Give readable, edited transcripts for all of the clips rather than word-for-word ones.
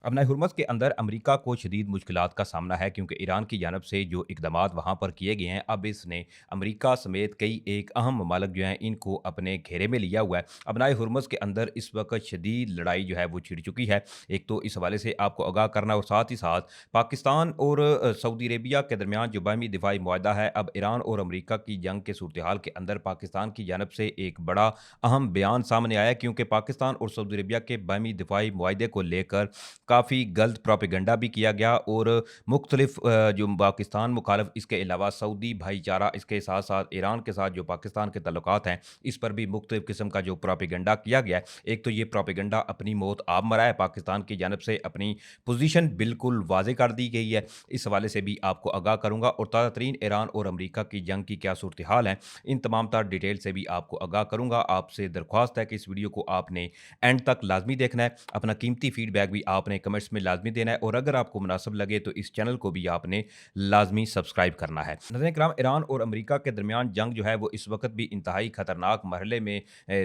अपना हुर्मस के अंदर अमेरिका को शदीद मुश्किलात का सामना है क्योंकि ईरान की जानब से जो इकदामात वहाँ पर किए गए हैं, अब इसने अमेरिका समेत कई एक अहम ममालिक जो हैं, इनको अपने घेरे में लिया हुआ है। अपना हुर्मस के अंदर इस वक्त शदीद लड़ाई जो है वो छिड़ चुकी है। एक तो इस हवाले से आपको आगाह करना और साथ ही साथ पाकिस्तान और सऊदी अरेबिया के दरमियान जो बाहमी दिफाई मुआहदा है, अब ईरान और अमेरिका की जंग के सूरत हाल के अंदर पाकिस्तान की जानब से एक बड़ा अहम बयान सामने आया क्योंकि पाकिस्तान और सऊदी अरेबिया के बाहमी दिफाई मुआहदे को लेकर काफ़ी गलत प्रोपेगेंडा भी किया गया और मुख्तलिफ जो पाकिस्तान मुखालिफ इसके अलावा सऊदी भाईचारा इसके साथ साथ ईरान के साथ जो पाकिस्तान के ताल्लुकात हैं, इस पर भी मुख्तलिफ किस्म का जो प्रोपेगेंडा किया गया है। एक तो ये प्रोपेगेंडा अपनी मौत आप मरा है, पाकिस्तान की जानब से अपनी पोजीशन बिल्कुल वाज़ेह कर दी गई है। इस हवाले से भी आपको आगाह करूँगा और ताज़ा तरीन ईरान और अमेरिका की जंग की क्या सूरत हाल है, इन तमाम तर डिटेल से भी आपको आगाह करूँगा। आपसे दरख्वास्त है कि इस वीडियो को आपने एंड तक लाज़मी देखना है। अपना कीमती फीडबैक भी आपने कमेंट्स में लाज़मी देना है और अगर आपको मुनासिब लगे तो इस चैनल को भी आपने लाज़मी सब्सक्राइब करना है। नाज़रीन किराम, ईरान और अमेरिका के दरमियान जंग जो है वो इस वक़्त भी इंतहाई ख़तरनाक मरहले में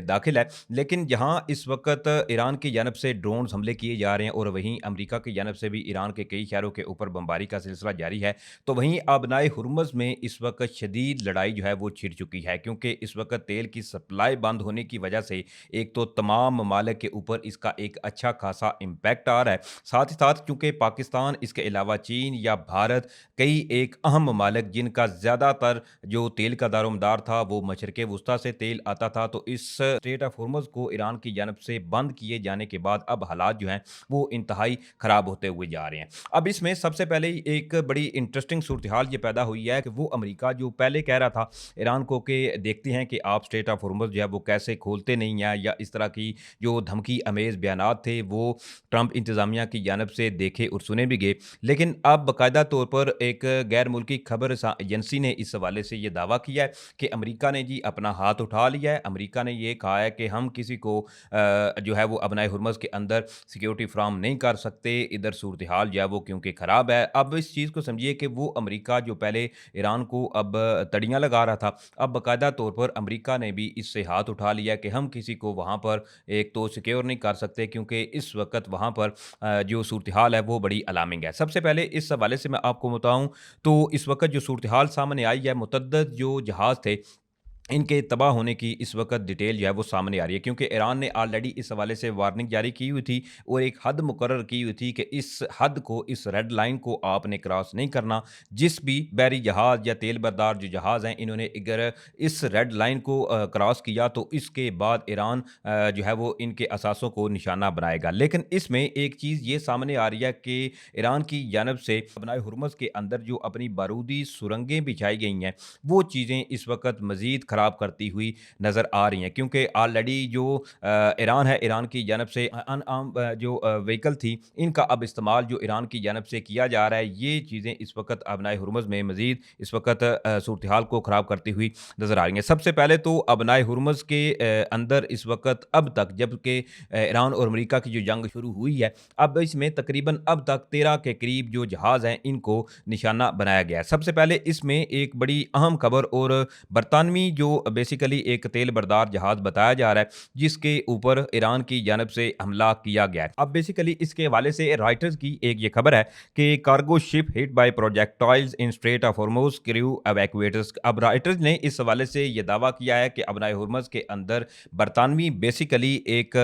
दाखिल है। लेकिन जहाँ इस वक़्त ईरान की जानब से ड्रोन्स हमले किए जा रहे हैं और वहीं अमेरिका की जानब से भी ईरान के कई शहरों के ऊपर बमबारी का सिलसिला जारी है, तो वहीं आबनाए हुर्मुज़ में इस वक़्त शदीद लड़ाई जो है वो छिड़ चुकी है क्योंकि इस वक़्त तेल की सप्लाई बंद होने की वजह से एक तो तमाम ममालिक के ऊपर इसका एक अच्छा खासा इम्पैक्ट आ रहा है। साथ ही साथ चूँकि पाकिस्तान इसके अलावा चीन या भारत कई एक अहम ममालिक जिनका ज़्यादातर जो तेल का दारोमदार था वो मशरक़ वुस्ता से तेल आता था, तो इस स्ट्रेट ऑफ हुर्मुज़ को ईरान की जानब से बंद किए जाने के बाद अब हालात जो हैं वो इंतहाई ख़राब होते हुए जा रहे हैं। अब इसमें सबसे पहले ही एक बड़ी इंटरेस्टिंग सूरत हाल ये पैदा हुई है कि वो अमेरिका जो पहले कह रहा था ईरान को कि देखते हैं कि आप स्ट्रेट ऑफ हुर्मुज़ जो है वो कैसे खोलते नहीं हैं, या इस तरह की जो धमकी अमेज़ बयानात थे वो ट्रंप इंतज़ामिया की जानब से देखे और सुने भी गए। लेकिन अब बाकायदा तौर पर एक गैर मुल्की खबर एजेंसी ने इस हवाले से ये दावा किया है कि अमेरिका ने जी अपना हाथ उठा लिया है। अमेरिका ने ये कहा है कि हम किसी को जो है वो अपना हुर्मुज़ के अंदर सिक्योरिटी फ्राहम नहीं कर सकते, इधर सूरत हाल जो है वो क्योंकि ख़राब है। अब इस चीज़ को समझिए कि वो अमेरिका जो पहले ईरान को अब तड़ियाँ लगा रहा था, अब बाकायदा तौर पर अमेरिका ने भी इससे हाथ उठा लिया कि हम किसी को वहाँ पर एक तो सिक्योर नहीं कर सकते क्योंकि इस वक़्त वहाँ पर जो सूरत-हाल है वो बड़ी अलार्मिंग है। सबसे पहले इस हवाले से मैं आपको बताऊँ तो इस वक़्त जो सूरत-हाल सामने आई है, मुतअद्दिद जो जहाज़ थे इनके तबाह होने की इस वक़्त डिटेल जो है वो सामने आ रही है क्योंकि ईरान ने ऑलरेडी इस हवाले से वार्निंग जारी की हुई थी और एक हद मुकर्रर की हुई थी कि इस हद को, इस रेड लाइन को आपने क्रॉस नहीं करना। जिस भी बहरी जहाज़ या तेल बरदार जो जहाज़ हैं, इन्होंने अगर इस रेड लाइन को क्रॉस किया तो इसके बाद ईरान जो है वो इनके असासों को निशाना बनाएगा। लेकिन इसमें एक चीज़ ये सामने आ रही है कि ईरान की जानब से बनाए हुर्मुज़ के अंदर जो अपनी बारूदी सुरंगें बिछाई गई हैं, वो चीज़ें इस वक़्त मज़ीद ख़राब करती हुई नज़र आ रही हैं क्योंकि ऑलरेडी जो ईरान है, ईरान की जानब से अनआर्म्ड जो व्हीकल थी, इनका अब इस्तेमाल जो ईरान की जानब से किया जा रहा है, ये चीज़ें इस वक़्त अबनाए हुर्मुज़ में मज़ीद इस वक़्त सूरत हाल को ख़राब करती हुई नज़र आ रही हैं। सबसे पहले तो अबनाए हुर्मुज़ के अंदर इस वक़्त अब तक जबकि ईरान और अमेरिका की जो जंग शुरू हुई है, अब इसमें तकरीबन अब तक 13 के करीब जो जहाज़ हैं, इनको निशाना बनाया गया है। सबसे पहले इसमें एक बड़ी अहम खबर और बरतानवी जो बेसिकली एक तेल बरदार जहाज़ बताया जा रहा है, जिसके ऊपर ईरान की जानब से हमला किया गया है। अब बेसिकली इसके हवाले से रॉयटर्स की एक ये खबर है कि cargo ship hit by projectiles in Strait of Hormuz, crew evacuators. अब रॉयटर्स ने इस हवाले से ये दावा किया है कि अबनाए हुर्मुज़ के अंदर बरतानवी बेसिकली एक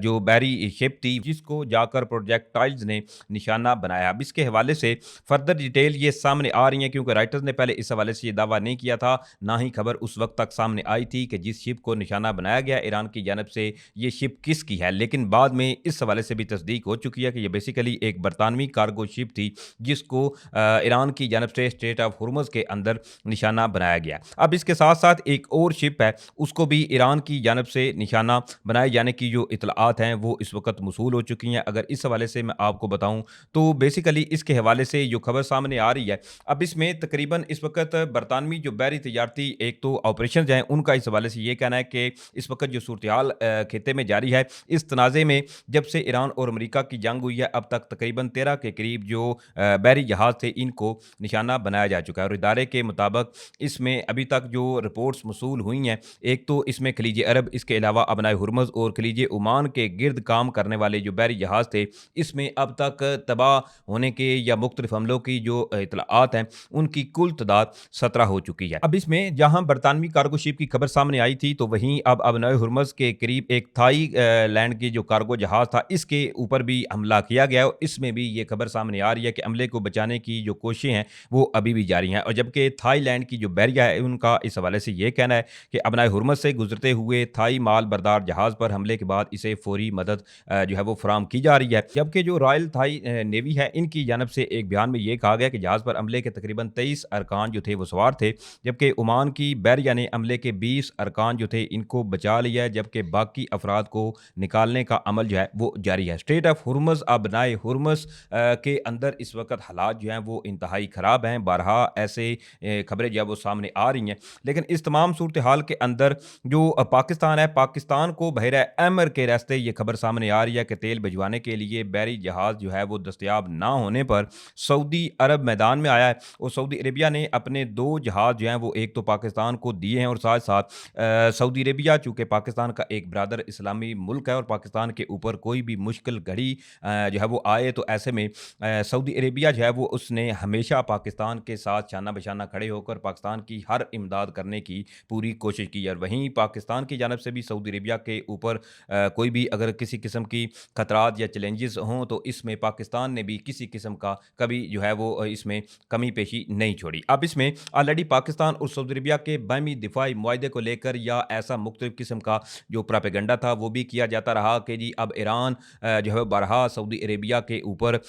जो बहरी शिप थी जिसको जाकर प्रोजेक्टाइल्स ने निशाना बनाया। अब इसके हवाले से फर्दर डिटेल ये सामने आ रही हैं क्योंकि राइटर्स ने पहले इस हवाले से ये दावा नहीं किया था, ना ही खबर उस वक्त तक सामने आई थी कि जिस शिप को निशाना बनाया गया ईरान की जानब से, ये शिप किसकी है। लेकिन बाद में इस हवाले से भी तस्दीक हो चुकी है कि ये बेसिकली एक बरतानवी कार्गो शिप थी जिसको ईरान की जानब से स्ट्रेट ऑफ हुर्मुज़ के अंदर निशाना बनाया गया। अब इसके साथ साथ एक और शिप है, उसको भी ईरान की जानब से निशाना बनाए जाने की जो इतलात हैं वो इस वक्त मौसूल हो चुकी हैं। अगर इस हवाले से मैं आपको बताऊं तो बेसिकली इसके हवाले से जो खबर सामने आ रही है, अब इसमें तकरीबन इस वक्त बरतानवी जो बहरी तजारती एक तो ऑपरेशंस हैं, उनका इस हवाले से ये कहना है कि इस वक़्त जो सूरत-ए-हाल खित्ते में जारी है, इस तनाज़े में जब से ईरान और अमेरिका की जंग हुई है, अब तक तकरीबन 13 के करीब जो बहरी जहाज़ थे, इनको निशाना बनाया जा चुका है और इदारे के मुताबिक इसमें अभी तक जो रिपोर्ट्स मौसूल हुई हैं, एक तो इसमें खलीज अरब, इसके अलावा अबनाए हुर्मुज़ और खलीज ओमान के गिर्द काम करने वाले जो बहरी जहाज़ थे, इसमें अब तक तबाह होने के या मुख्तलिफ हमलों की जो इत्तलाआत हैं, उनकी कुल तादाद 17 हो चुकी है। अब इसमें जहां बरतानवी कार्गो शिप की खबर सामने आई थी, तो वहीं अब अबनाए हुर्मुज़ के करीब एक थाई लैंड की जो कार्गो जहाज था, इसके ऊपर भी हमला किया गया और इसमें भी ये खबर सामने आ रही है कि अमले को बचाने की जो कोशिशें हैं, वो अभी भी जारी हैं। और जबकि थाईलैंड की जो बहरिया है, उनका इस हवाले से ये कहना है कि अबनाए हुर्मुज़ से गुजरते हुए थाई माल बरदार जहाज पर हमले के बाद इसे फौरी मदद जो है वो फराहम की जा रही है। जबकि जो रॉयल थाई नेवी है, इनकी जानब से एक बयान में ये कहा गया कि जहाज पर हमले के तकरीबन 23 अरकान जो थे वो सवार थे, जबकि ओमान की बहरिया ने हमले के 20 अरकान जो थे इनको बचा लिया है, जबकि बाकी अफराद को निकालने का अमल जो है वो जारी है। स्ट्रेट ऑफ हुर्मुज़ अबनाए हुर्मुज़ के अंदर इस वक्त हालात जो हैं वो इंतहाई ख़राब हैं। बारहा ऐसे खबरें जो है वो सामने आ रही हैं, लेकिन इस तमाम सूरत हाल के अंदर जो पाकिस्तान है, पाकिस्तान को बहरा अहमर के रास्ते ये खबर सामने आ रही है कि तेल भिजवाने के लिए बहरी जहाज़ जो है वो दस्तयाब ना होने पर सऊदी अरब मैदान में आया है और सऊदी अरेबिया ने अपने 2 जहाज़ जो हैं वो एक तो पाकिस्तान को दिए हैं और साथ-साथ सऊदी अरेबिया चूँकि पाकिस्तान का एक ब्रादर इस्लामी मुल्क है और पाकिस्तान के ऊपर कोई भी मुश्किल घड़ी जो है वो आए, तो ऐसे में सऊदी अरेबिया जो है वो उसने हमेशा पाकिस्तान के साथ शाना-बशाना खड़े होकर पाकिस्तान की हर इमदाद करने की पूरी कोशिश की है। और वहीं पाकिस्तान की जानब से भी सऊदी अरेबिया के ऊपर कोई भी अगर किसी किस्म की खतरात या चैलेंजेस हों, तो इसमें पाकिस्तान ने भी किसी किस्म का कभी जो है वो इसमें कमी पेशी नहीं छोड़ी। अब इसमें ऑलरेडी पाकिस्तान और सऊदी अरेबिया के बाहमी दिफाई मुआहदे को लेकर या ऐसा मुख्तलिफ किस्म का जो प्रोपेगेंडा था वो भी किया जाता रहा कि जी अब ईरान जो है बारहा सऊदी अरेबिया के ऊपर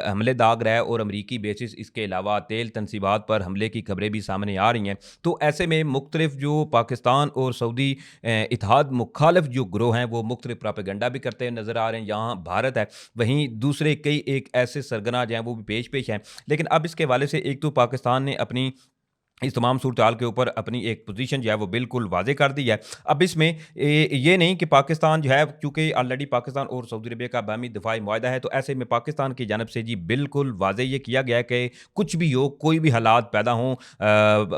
हमले दाग रहा है और अमरीकी बेसिस इसके अलावा तेल तनसीबात पर हमले की खबरें भी सामने आ रही हैं। तो ऐसे में मुख्तलिफ जो पाकिस्तान और सऊदी इत्तेहाद मुखालिफ जो ग्रोह हैं वो मुख्तलिफ प्रोपेगेंडा भी करते हुए नज़र आ रहे हैं। यहाँ भारत है, वहीं दूसरे कई एक ऐसे सरगना जो हैं वो भी पेश हैं। लेकिन अब इसके हवाले से एक तो पाकिस्तान ने अपनी इस तमाम सूरत-हाल के ऊपर अपनी एक पोज़ीशन जो है वो बिल्कुल वाज़ेह कर दी है। अब इसमें ये नहीं कि पाकिस्तान जो है, चूँकि ऑलरेडी पाकिस्तान और सऊदी अरबिया का बाहमी दिफ़ाई मुआहदा है, तो ऐसे में पाकिस्तान की जानिब से जी बिल्कुल वाज़ेह ये किया गया है कि कुछ भी हो, कोई भी हालात पैदा हों,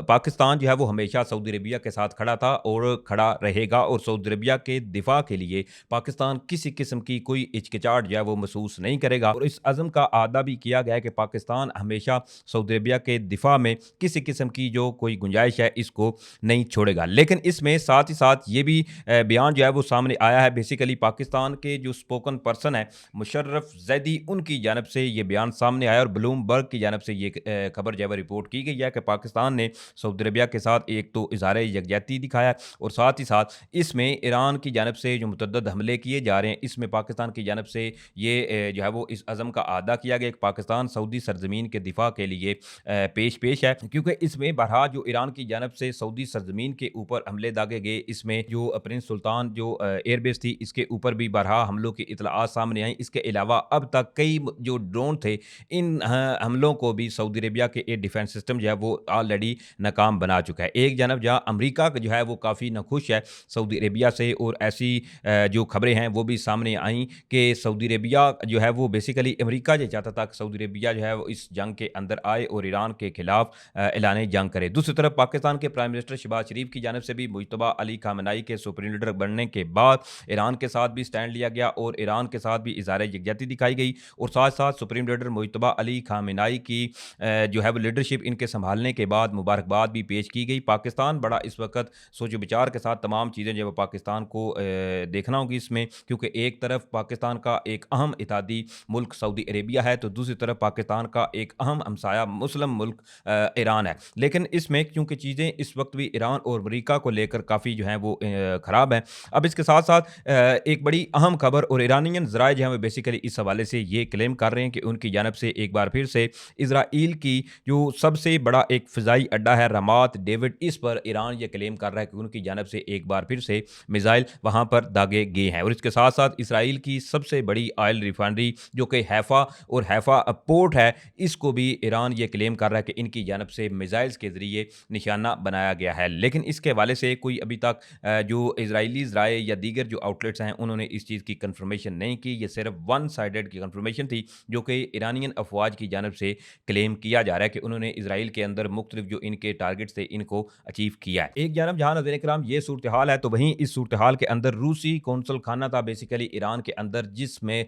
पाकिस्तान जो है वो हमेशा सऊदी अरबिया के साथ खड़ा था और खड़ा रहेगा और सऊदी अरबिया के दिफ़ा के लिए पाकिस्तान किसी किस्म की कोई हिचकिचाहट जो है वो महसूस नहीं करेगा। और इस अज़्म का अहदा भी किया गया है कि पाकिस्तान हमेशा सऊदी अरबिया के दिफ़ा में किसी किस्म की जो कोई गुंजाइश है इसको नहीं छोड़ेगा। लेकिन इसमें साथ ही साथ ये भी बयान जो है वो सामने आया है, बेसिकली पाकिस्तान के जो स्पोकन पर्सन है मुशर्रफ जैदी, उनकी जानब से ये बयान सामने आया और ब्लूमबर्ग की जानब से ये खबर जो है रिपोर्ट की गई है कि पाकिस्तान ने सऊदी अरबिया के साथ एक तो इज़हार यकजहती दिखाया और साथ ही साथ इसमें ईरान की जानब से जो मुतअद्दिद हमले किए जा रहे हैं, इसमें पाकिस्तान की जानब से ये जो है वो इस अज़म का अहदा किया गया कि पाकिस्तान सऊदी सरजमीन के दिफा के लिए पेश है, क्योंकि इसमें बहरहाल जो ईरान की जानब से सऊदी सरजमीन के ऊपर हमले दागे गए, इसमें जो प्रिंस सुल्तान जो एयरबेस थी इसके ऊपर भी बहरहाल हमलों की इत्तलाआत सामने आई। इसके अलावा अब तक कई जो ड्रोन थे, इन हमलों को भी सऊदी अरेबिया के एयर डिफेंस सिस्टम जो है वो ऑलरेडी नाकाम बना चुका है। एक जानब जहाँ अमरीका जो है वो काफ़ी नाखुश है सऊदी अरेबिया से और ऐसी जो खबरें हैं वो भी सामने आई कि सऊदी अरेबिया जो है वो बेसिकली अमरीका ये चाहता था कि सऊदी अरेबिया जो है वो इस जंग के अंदर आए और ईरान के खिलाफ ऐलान जंग करे। दूसरी तरफ पाकिस्तान के प्राइम मिनिस्टर शहबाज शरीफ की जानब से भी मुज्तबा अली खामेनेई के सुप्रीम लीडर बनने के बाद ईरान के साथ भी स्टैंड लिया गया और ईरान के साथ भी इज़हार यकजहती दिखाई गई और साथ साथ supreme leader Mojtaba Ali Khamenei की जो है वो लीडरशिप इनके संभालने के बाद मुबारकबाद भी पेश की गई। पाकिस्तान बड़ा इस वक्त सोचो विचार के साथ तमाम चीज़ें जो है पाकिस्तान को देखना होगी इसमें, क्योंकि एक तरफ पाकिस्तान का एक अहम इत्तेहादी मुल्क सऊदी अरेबिया है तो दूसरी तरफ पाकिस्तान का एक अहम हमसाया मुस्लिम मुल्क ईरान है। लेकिन इसमें क्योंकि चीज़ें इस वक्त भी ईरान और अमरीका को लेकर काफ़ी जो हैं वो ख़राब हैं। अब इसके साथ साथ एक बड़ी अहम खबर और ईरानियन ज़राए जो हैं वो बेसिकली इस हवाले से ये क्लेम कर रहे हैं कि उनकी जानब से एक बार फिर से इज़राइल की जो सबसे बड़ा एक फ़िज़ाई अड्डा है रमात डेविड, इस पर ईरान ये क्लेम कर रहा है कि उनकी जानब से एक बार फिर से मिसाइल वहाँ पर दागे गए हैं। और इसके साथ साथ इसराइल की सबसे बड़ी ऑयल रिफाइनरी जो कि हैफा और हैफा पोर्ट है, इसको भी ईरान ये क्लेम कर रहा है कि इनकी जानब से मिसाइल्स के के ज़रिए निशाना बनाया गया है। लेकिन इसके हवाले से कोई अभी तक जो इज़राइली ज़राए या दीगर जो आउटलेट्स हैं, उन्होंने इस चीज़ की कन्फर्मेशन नहीं की। ये सिर्फ़ वन साइडेड की कन्फर्मेशन थी, जो कि ईरानियन अफ़वाज की जानिब से क्लेम किया जा रहा है कि उन्होंने इज़राइल के अंदर मुख्तलिफ जो इनके टारगेट्स थे, इनको अचीव किया है। एक जानब जहाँ नाज़रीन इकराम ये सूरत-ए-हाल है, तो वहीं इस सूरत-ए-हाल के अंदर रूसी कौंसल खाना था बेसिकली ईरान के अंदर, जिसमें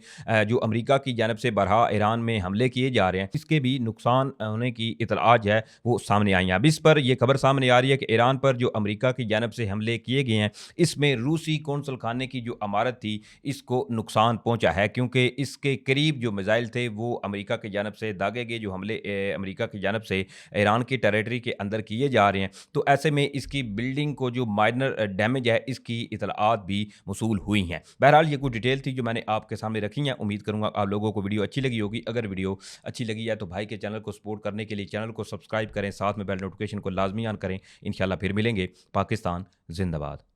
जो अमेरिका की जानिब से बरहा ईरान में हमले किए जा रहे हैं, इसके भी नुकसान होने की इत्तलात जो है वो सामने आई हैं। अब इस पर ये खबर सामने आ रही है कि ईरान पर जो अमेरिका की जानिब से हमले किए गए हैं, इसमें रूसी कौंसल खाने की जो इमारत थी, इसको नुकसान पहुँचा है, क्योंकि इसके करीब जो मिसाइल थे वो अमेरिका की जानिब से दागे गए, जो हमले अमेरिका की जानिब से ईरान की टेरिटरी के अंदर किए जा रहे हैं। तो ऐसे में इसकी बिल्डिंग को जो माइनर डैमेज है, इसकी इत्तलात भी मौसूल हुई हैं। बहरहाल ये कुछ डिटेल थी जो मैंने आपके सामने रखी हैं। उम्मीद करूँगा आप लोगों को वीडियो अच्छी लगी होगी। अगर वीडियो अच्छी लगी है तो भाई के चैनल को सपोर्ट करने के लिए चैनल को सब्सक्राइब करें, साथ में बेल नोटिफिकेशन को लाजमी ऑन करें। इंशाल्लाह फिर मिलेंगे। पाकिस्तान जिंदाबाद।